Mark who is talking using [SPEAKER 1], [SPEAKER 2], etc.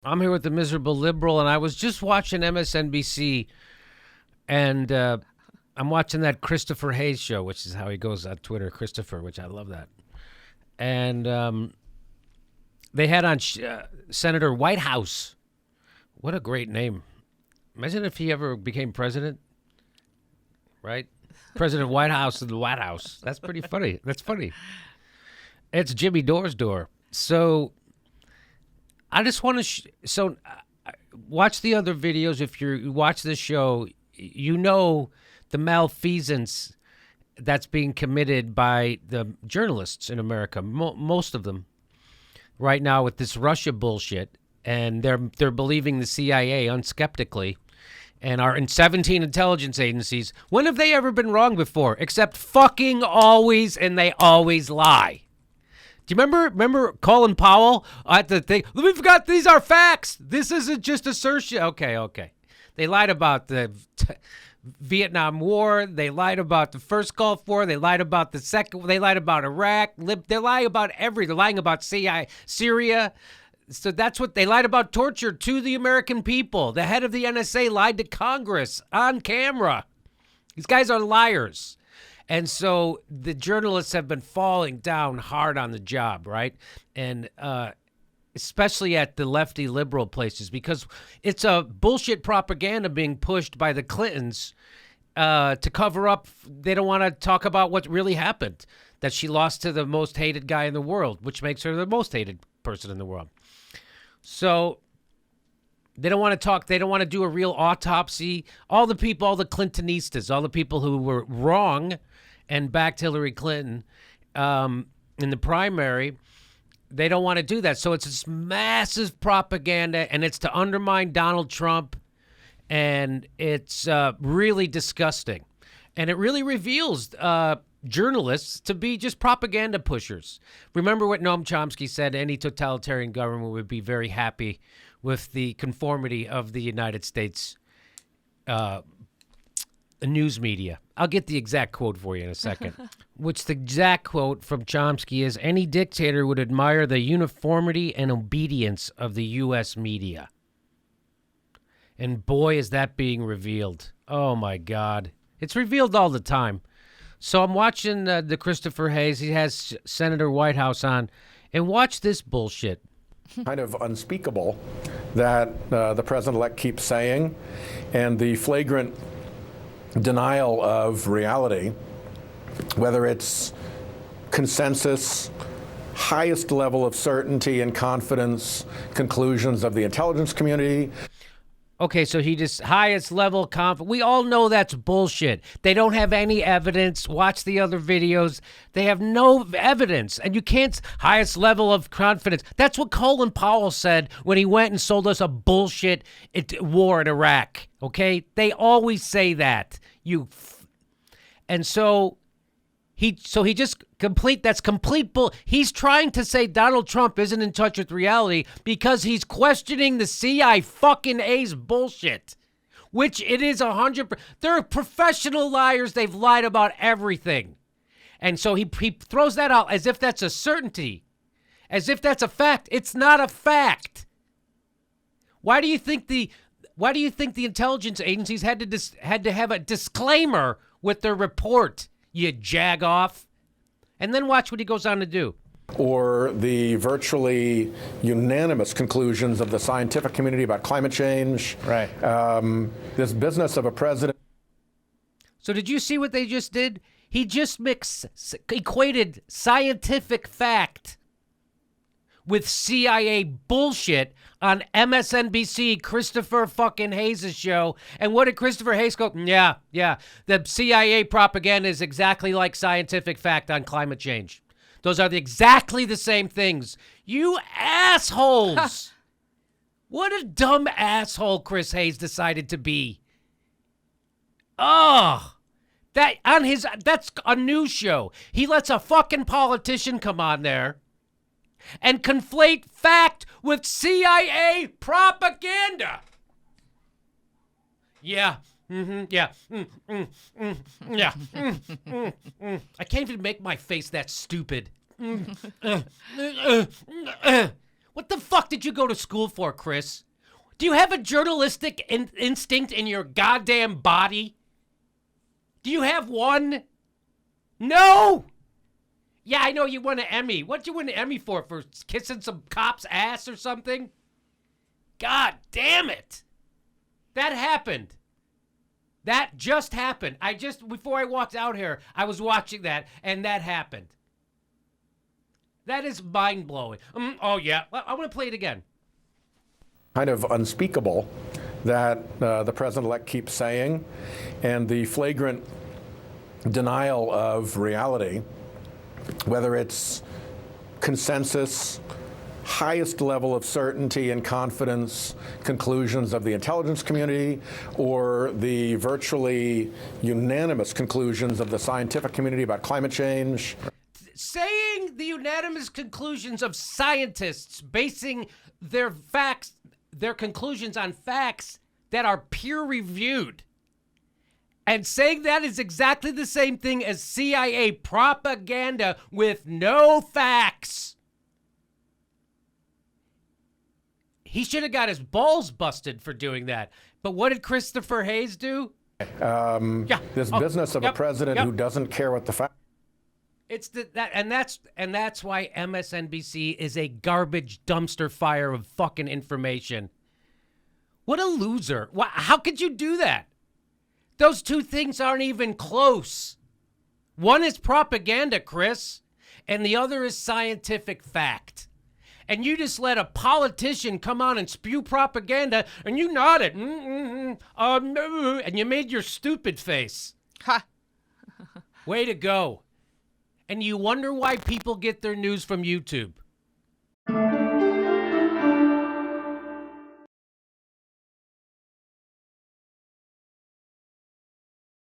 [SPEAKER 1] I'm here with the miserable liberal, and I was just watching MSNBC, and I'm watching that Christopher Hayes show, which is how he goes on Twitter, Christopher, which I love that. And they had on Senator Whitehouse. What a great name. Imagine if he ever became president, right? President Whitehouse of the White House. That's pretty funny. That's funny. It's Jimmy Dore's Dore. So I just want to watch the other videos. If you watch the show, you know the malfeasance that's being committed by the journalists in America, most of them, right now with this Russia bullshit, and they're believing the CIA unskeptically, and are in 17 intelligence agencies. When have they ever been wrong before? Except fucking always, and they always lie. Do you remember Colin Powell at the thing? We forgot these are facts. This isn't just assertion. Okay. They lied about the Vietnam War. They lied about the first Gulf War. They lied about the second. They lied about Iraq. They're lying about everything. They're lying about Syria. So that's what they lied about. Torture to the American people. The head of the NSA lied to Congress on camera. These guys are liars. And so the journalists have been falling down hard on the job, right? And especially at the lefty liberal places, because it's a bullshit propaganda being pushed by the Clintons to cover up. They don't want to talk about what really happened, that she lost to the most hated guy in the world, which makes her the most hated person in the world. So they don't want to talk. They don't want to do a real autopsy. All the people, all the Clintonistas, all the people who were wrong and backed Hillary Clinton in the primary, they don't want to do that. So it's this massive propaganda, and it's to undermine Donald Trump, and it's really disgusting. And it really reveals journalists to be just propaganda pushers. Remember what Noam Chomsky said, any totalitarian government would be very happy with the conformity of the United States news media. I'll get the exact quote for you in a second. Which the exact quote from Chomsky is, any dictator would admire the uniformity and obedience of the U.S. media. And boy, is that being revealed. Oh, my God. It's revealed all the time. So I'm watching the Christopher Hayes. He has Senator Whitehouse on. And watch this bullshit.
[SPEAKER 2] Kind of unspeakable that the president-elect keeps saying, and the flagrant denial of reality, whether it's consensus, highest level of certainty and confidence, conclusions of the intelligence community.
[SPEAKER 1] Okay, so he just highest level confidence. We all know that's bullshit. They don't have any evidence. Watch the other videos. They have no evidence. And you can't, highest level of confidence. That's what Colin Powell said when he went and sold us a bullshit war in Iraq. Okay? They always say that. And so he just that's complete bull. He's trying to say Donald Trump isn't in touch with reality because he's questioning the CIA fucking A's bullshit, which it is 100%. They're professional liars. They've lied about everything. And so he throws that out as if that's a certainty, as if that's a fact. It's not a fact. Why do you think the intelligence agencies had to have a disclaimer with their report? You jagoff. And then watch what he goes on to do.
[SPEAKER 2] Or the virtually unanimous conclusions of the scientific community about climate change.
[SPEAKER 1] Right.
[SPEAKER 2] This business of a president.
[SPEAKER 1] So did you see what they just did? He just equated scientific fact with CIA bullshit on MSNBC, Christopher fucking Hayes' show. And what did Christopher Hayes go? Yeah. The CIA propaganda is exactly like scientific fact on climate change. Those are exactly the same things. You assholes. What a dumb asshole Chris Hayes decided to be. Oh, that's a news show. He lets a fucking politician come on there and conflate fact with CIA propaganda. Yeah. Yeah. Yeah. I can't even make my face that stupid. What What the fuck did you go to school for, Chris? Do you have a journalistic instinct in your goddamn body? Do you have one? No! Yeah, I know you won an Emmy. What'd you win an Emmy for? For kissing some cop's ass or something? God damn it. That happened. That just happened. Before I walked out here, I was watching that, and that happened. That is mind-blowing. Oh, yeah. Well, I want to play it again.
[SPEAKER 2] Kind of unspeakable that the president-elect keeps saying, and the flagrant denial of reality, whether it's consensus, highest level of certainty and confidence conclusions of the intelligence community, or the virtually unanimous conclusions of the scientific community about climate change.
[SPEAKER 1] Saying the unanimous conclusions of scientists basing their conclusions on facts that are peer-reviewed, and saying that is exactly the same thing as CIA propaganda with no facts. He should have got his balls busted for doing that. But what did Christopher Hayes do?
[SPEAKER 2] This business of a president who doesn't care what the facts.
[SPEAKER 1] That's why MSNBC is a garbage dumpster fire of fucking information. What a loser. How could you do that? Those two things aren't even close. One is propaganda, Chris, and the other is scientific fact. And you just let a politician come on and spew propaganda, and you nodded, and you made your stupid face.
[SPEAKER 3] Ha!
[SPEAKER 1] Way to go. And you wonder why people get their news from YouTube.